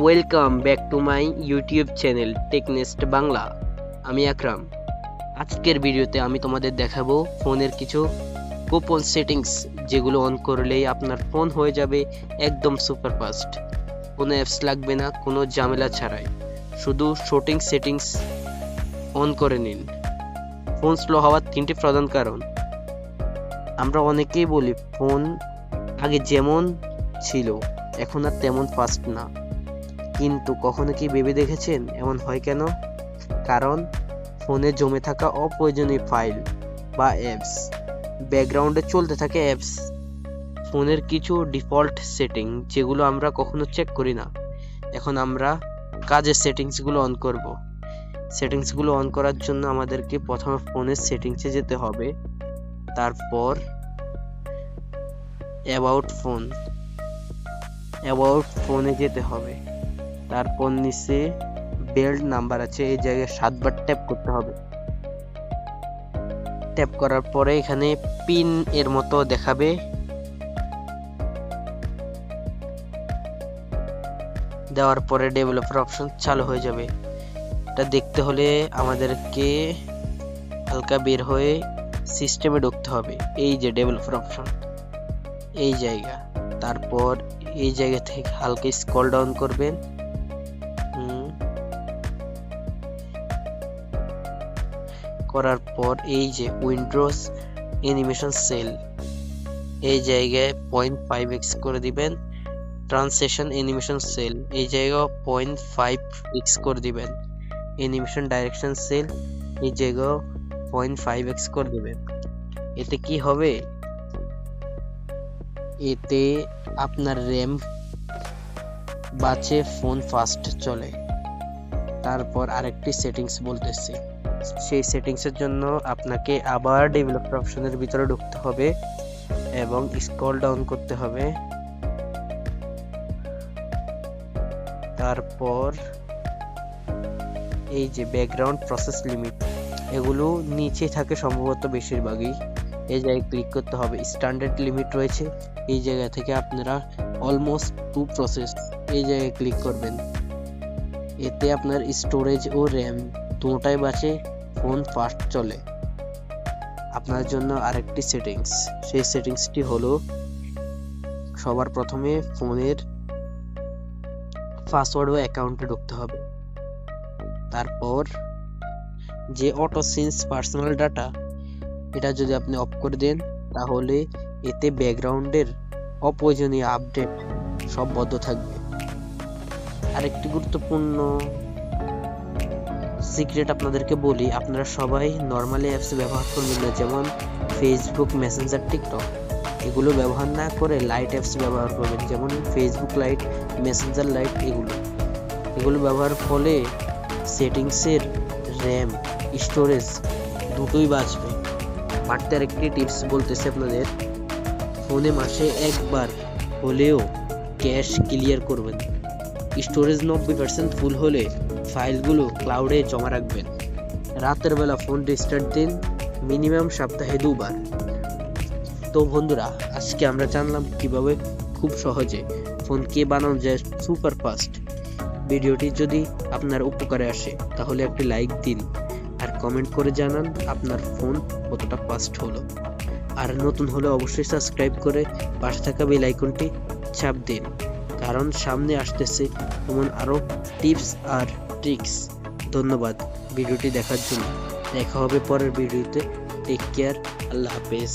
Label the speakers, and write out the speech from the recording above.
Speaker 1: Welcome back to my YouTube channel Technest Bangla. আমি আকরাম। আজকের ভিডিওতে আমি তোমাদের দেখাবো ফোনের কিছু গোপন সেটিংস, যেগুলো অন করলেই আপনার ফোন হয়ে যাবে একদম সুপার ফাস্ট। কোনো অ্যাপস লাগবে না, কোনো ঝামেলা ছাড়াই, শুধু শুটিং সেটিংস অন করে নিন। ফোন স্লো হওয়ার 3টি প্রধান কারণ। আমরা অনেকেই বলি ফোন আগে যেমন ছিল এখন আর তেমন ফাস্ট না, কিন্তু কখনো কি ভেবে দেখেছেন এমন হয় কেন? কারণ ফোনে জমে থাকা অপ্রয়োজনীয় ফাইল বা অ্যাপস, ব্যাকগ্রাউন্ডে চলতে থাকে অ্যাপস, ফোনের কিছু ডিফল্ট সেটিং যেগুলো আমরা কখনো চেক করি না। এখন আমরা কাজের সেটিংসগুলো অন করব। সেটিংসগুলো অন করার জন্য আমাদেরকে প্রথমে ফোনের সেটিংসে যেতে হবে, তারপর অ্যাবাউট ফোনে যেতে হবে, তারপর নিচে বেল্ট নাম্বার আছে, এই জায়গায় 7বার ট্যাপ করতে হবে। ট্যাপ করার পরে এখানে পিন এর মতো দেখাবে, দেওয়ার পরে ডেভেলপার অপশন চালু হয়ে যাবে। এটা দেখতে হলে আমাদেরকে হালকা বের হয়ে সিস্টেমে ঢুকতে হবে। এই যে ডেভেলপার অপশন, এই জায়গা, তারপর এই জায়গা থেকে হালকা স্ক্রল ডাউন করবেন। করার পর এই যে উইন্ডোজ অ্যানিমেশন সেল, এই জায়গায় 0.5x করে দিবেন। ট্রান্সলেশন অ্যানিমেশন সেল, এই জায়গায় 0.5x করে দিবেন। অ্যানিমেশন ডাইরেকশন সেল, এই জায়গায় 0.5x করে দিবেন। এতে কি হবে? এতে আপনার র্যাম বাঁচে, ফোন ফাস্ট চলে। তারপর আরেকটি সেটিংস বলতেছি, সেই সেটিংসের জন্য আপনাকে আবার ডেভেলপার অপশনের ভিতরে ঢুকতে হবে এবং স্ক্রল ডাউন করতে হবে। তারপর এই যে ব্যাকগ্রাউন্ড প্রসেস লিমিট, এগুলো নিচে থাকে সম্ভবত বেশিরভাগই। এই জায়গায় ক্লিক করতে হবে। স্ট্যান্ডার্ড লিমিট রয়েছে, এই জায়গা থেকে আপনারা অলমোস্ট টু প্রসেস, এই জায়গায় ক্লিক করবেন। এতে আপনার স্টোরেজ ও র্যাম দুটোটাই বাঁচে, ফোন ফাস্ট চলে। আপনার জন্য আরেকটি সেটিংস, সেই সেটিংসটি হলো সবার প্রথমে ফোনের পাসওয়ার্ড ও অ্যাকাউন্টে ঢুকতে হবে। তারপর যে অটো সিন্স পার্সোনাল ডাটা, এটা যদি আপনি অফ করে দেন তাহলে এতে ব্যাকগ্রাউন্ডের অপ্রয়োজনীয় আপডেট সব বন্ধ থাকবে। আরেকটি গুরুত্বপূর্ণ সিক্রেট আপনাদেরকে বলি, আপনারা সবাই নর্মালি অ্যাপস ব্যবহার করবেন না, যেমন ফেসবুক, মেসেঞ্জার, টিকটক, এগুলো ব্যবহার না করে লাইট অ্যাপস ব্যবহার করবেন, যেমন ফেসবুক লাইট, মেসেঞ্জার লাইট। এগুলো ব্যবহার ফলে সেটিংসের র্যাম, স্টোরেজ দুটোই বাঁচবে। বাড়তে আরেকটি টিপস বলতেছি আপনাদের, ফোনে মাসে একবার হলেও ক্যাশ ক্লিয়ার করবেন। স্টোরেজ 90% ফুল হলে ফাইলগুলো ক্লাউডে জমা রাখবেন। রাতের বেলা ফোন রিস্টার্ট দিন, মিনিমাম সপ্তাহে 2বার। তো বন্ধুরা, আজকে আমরা জানলাম কিভাবে খুব সহজে ফোনকে বানানো যায় সুপার ফাস্ট। ভিডিওটি যদি আপনার উপকারে আসে তাহলে একটি লাইক দিন আর কমেন্ট করে জানান আপনার ফোন কতটা ফাস্ট হলো। আর নতুন হলে অবশ্যই সাবস্ক্রাইব করে পাশে থাকা বেল আইকনটি চাপ দিন, কারণ সামনে আসতেছে এমন আরো টিপস আর ট্রিক্স। ধন্যবাদ ভিডিওটি দেখার জন্য। দেখা হবে পরের ভিডিওতে। টেক কেয়ার, আল্লাহ হাফেজ।